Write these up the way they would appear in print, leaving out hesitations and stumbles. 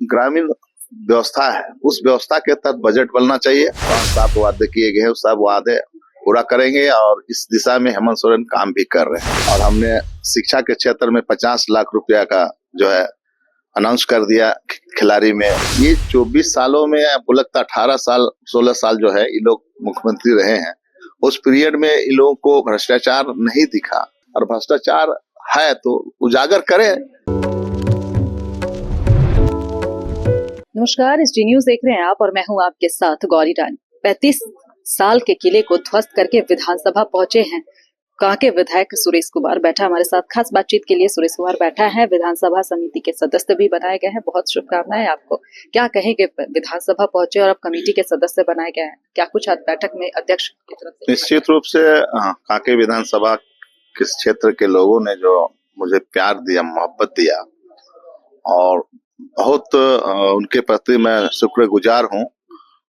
ग्रामीण व्यवस्था है, उस व्यवस्था के तहत बजट बनना चाहिए। 5-7 वादे किए गए हैं, सब वादे पूरा करेंगे और इस दिशा में हेमंत सोरेन काम भी कर रहे हैं। और हमने शिक्षा के क्षेत्र में 50 लाख रुपया का जो है अनाउंस कर दिया खिलाड़ी में। ये 24 सालों में लगता 18 साल 16 साल जो है ये लोग मुख्यमंत्री रहे हैं, उस पीरियड में इन लोगों को भ्रष्टाचार नहीं दिखा, और भ्रष्टाचार है तो उजागर करें। नमस्कार, एसडी न्यूज देख रहे हैं आप और मैं हूं आपके साथ गौरी रानी। 35 साल के किले को ध्वस्त करके विधानसभा पहुंचे हैं कांके विधायक सुरेश कुमार। बैठा हमारे साथ खास बातचीत के लिए सुरेश कुमार बैठा है। विधानसभा समिति के सदस्य भी बनाए गए हैं। बहुत शुभकामनाएं आपको। क्या कहेंगे, विधानसभा पहुंचे और अब कमेटी के सदस्य बनाए गए हैं, क्या कुछ आज बैठक में अध्यक्ष की तरफ से? निश्चित रूप से कांके विधानसभा के क्षेत्र के लोगों ने जो मुझे प्यार दिया, मोहब्बत दिया, और बहुत उनके प्रति मैं शुक्रगुजार हूँ।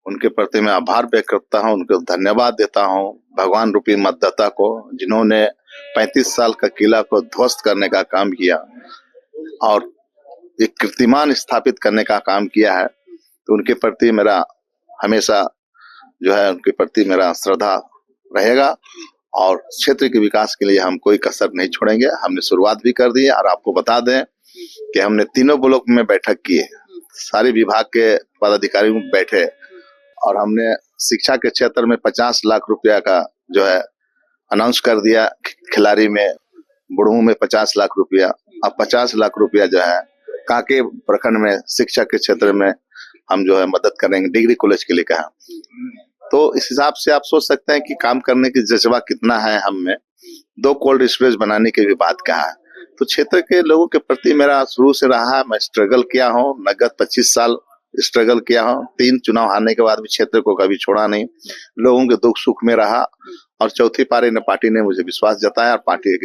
उनके प्रति मैं आभार व्यक्त करता हूँ, उनको धन्यवाद देता हूँ, भगवान रूपी मतदाता को, जिन्होंने 35 साल का किला को ध्वस्त करने का काम किया और एक कीर्तिमान स्थापित करने का काम किया है। तो उनके प्रति मेरा हमेशा जो है उनके प्रति मेरा श्रद्धा रहेगा, और क्षेत्र के विकास के लिए हम कोई कसर नहीं छोड़ेंगे। हमने शुरुआत भी कर दी है, और आपको बता दें कि हमने तीनों ब्लॉक में बैठक की है, सारे विभाग के पदाधिकारियों बैठे, और हमने शिक्षा के क्षेत्र में 50 लाख रुपया का जो है अनाउंस कर दिया खिलाड़ी में, बुढ़ऊ में 50 लाख रुपया। अब 50 लाख रुपया जो है कांके प्रखंड में शिक्षा के क्षेत्र में हम जो है मदद करेंगे, डिग्री कॉलेज के लिए कहा। तो इस हिसाब से आप सोच सकते हैं कि काम करने की जज्बा कितना है हम में। 2 कोल्ड स्टोरेज बनाने की भी बात कहा है। तो क्षेत्र के लोगों के प्रति मेरा शुरू से रहा है। मैं स्ट्रगल किया हूँ, नगद 25 साल स्ट्रगल किया हूँ। 3 चुनाव हारने के बाद भी क्षेत्र को कभी छोड़ा नहीं, लोगों के दुख सुख में रहा, और चौथी पारी ने पार्टी ने मुझे विश्वास जताया, और पार्टी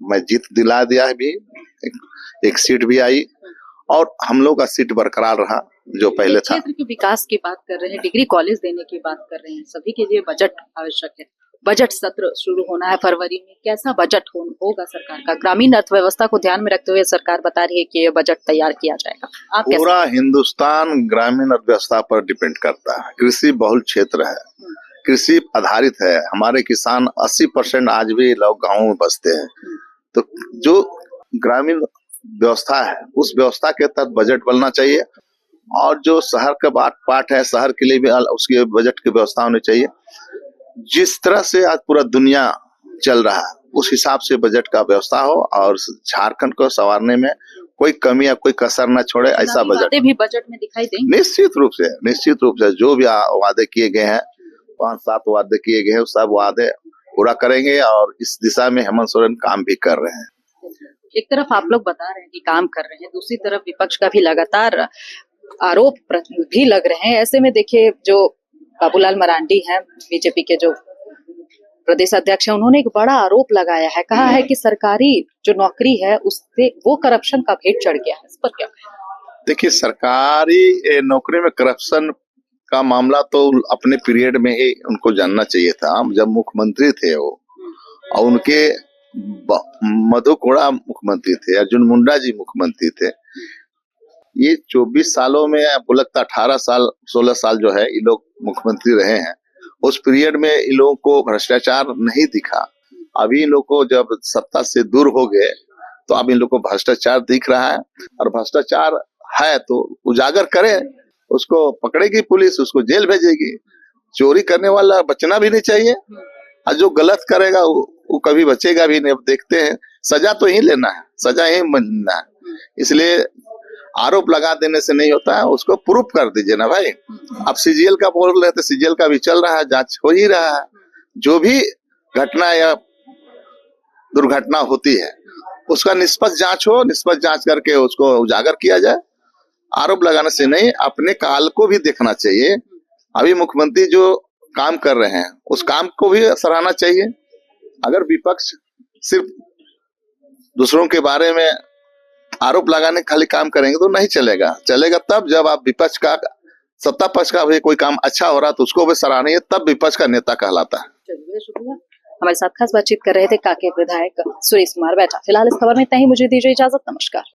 मैं जीत दिला दिया है भी। एक सीट भी आई, और हम लोग का सीट बरकरार रहा जो पहले था। क्षेत्र के विकास की बात कर रहे हैं, डिग्री कॉलेज देने की बात कर रहे हैं, सभी के लिए बजट आवश्यक है। बजट सत्र शुरू होना है फरवरी में, कैसा बजट होगा सरकार का? ग्रामीण अर्थव्यवस्था को ध्यान में रखते हुए सरकार बता रही है कि ये बजट तैयार किया जाएगा। आप पूरा हिंदुस्तान ग्रामीण अर्थव्यवस्था पर डिपेंड करता है। कृषि बहुल क्षेत्र है, कृषि आधारित है। हमारे किसान 80% आज भी लोग गाँव में बसते हैं। तो जो ग्रामीण व्यवस्था है, उस व्यवस्था के तहत बजट बनना चाहिए, और जो शहर का पार्ट है, शहर के लिए भी उसकी बजट की व्यवस्था होनी चाहिए। जिस तरह से आज पूरा दुनिया चल रहा है, उस हिसाब से बजट का व्यवस्था हो, और झारखंड को संवारने में कोई कमी या कोई कसर न छोड़े, ऐसा बजट भी बजट में दिखाई देंगे। निश्चित रूप से जो भी वादे किए गए हैं, 5-7 वादे किए गए हैं, सब वादे पूरा करेंगे, और इस दिशा में हेमंत सोरेन काम भी कर रहे हैं। एक तरफ आप लोग बता रहे हैं कि काम कर रहे हैं, दूसरी तरफ विपक्ष का भी लगातार आरोप भी लग रहे हैं। ऐसे में देखिए, जो बाबूलाल मरांडी हैं, बीजेपी के जो प्रदेश अध्यक्ष हैं, उन्होंने एक बड़ा आरोप लगाया है। कहा है कि सरकारी जो नौकरी है उससे वो करप्शन का भेंट चढ़ गया है। इस पर क्या? देखिए, सरकारी नौकरी में करप्शन का मामला तो अपने पीरियड में ही उनको जानना चाहिए था, जब मुख्यमंत्री थे वो, और उनके मधु कोड़ा मुख्यमंत्री थे, अर्जुन मुंडा जी मुख्यमंत्री थे। ये 24 सालों में लगता 18 साल 16 साल जो है ये लोग मुख्यमंत्री रहे हैं, उस पीरियड में इन लोगों को भ्रष्टाचार नहीं दिखा। अभी इन लोग को जब सत्ता से दूर हो गए तो अब इन लोग को भ्रष्टाचार दिख रहा है, और भ्रष्टाचार है तो उजागर करें, उसको पकड़ेगी पुलिस, उसको जेल भेजेगी। चोरी करने वाला बचना भी नहीं चाहिए, और जो गलत करेगा वो कभी बचेगा भी नहीं। अब देखते हैं, सजा तो ही लेना है, सजा ही मिलना है। इसलिए आरोप लगा देने से नहीं होता है, उसको प्रूफ कर दीजिए ना भाई। अब सीजीएल का बोल रहे थे, सीजीएल का भी चल रहा है, जांच हो ही रहा है। जो भी घटना या दुर्घटना होती है उसका निष्पक्ष जांच हो, निष्पक्ष जांच करके उसको उजागर किया जाए। आरोप लगाने से नहीं, अपने काल को भी देखना चाहिए। अभी मुख्यमंत्री जो काम कर रहे हैं उस काम को भी सराहना चाहिए। अगर विपक्ष सिर्फ दूसरों के बारे में आरोप लगाने खाली काम करेंगे तो नहीं चलेगा। चलेगा तब जब आप विपक्ष का, सत्ता पक्ष का भी कोई काम अच्छा हो रहा तो उसको भी सराहनीय, तब विपक्ष का नेता कहलाता है। चलिए, शुक्रिया। हमारे साथ खास बातचीत कर रहे थे कांके विधायक सुरेश कुमार। बैठा फिलहाल इस खबर में इतना ही। मुझे दीजिए इजाजत। नमस्कार।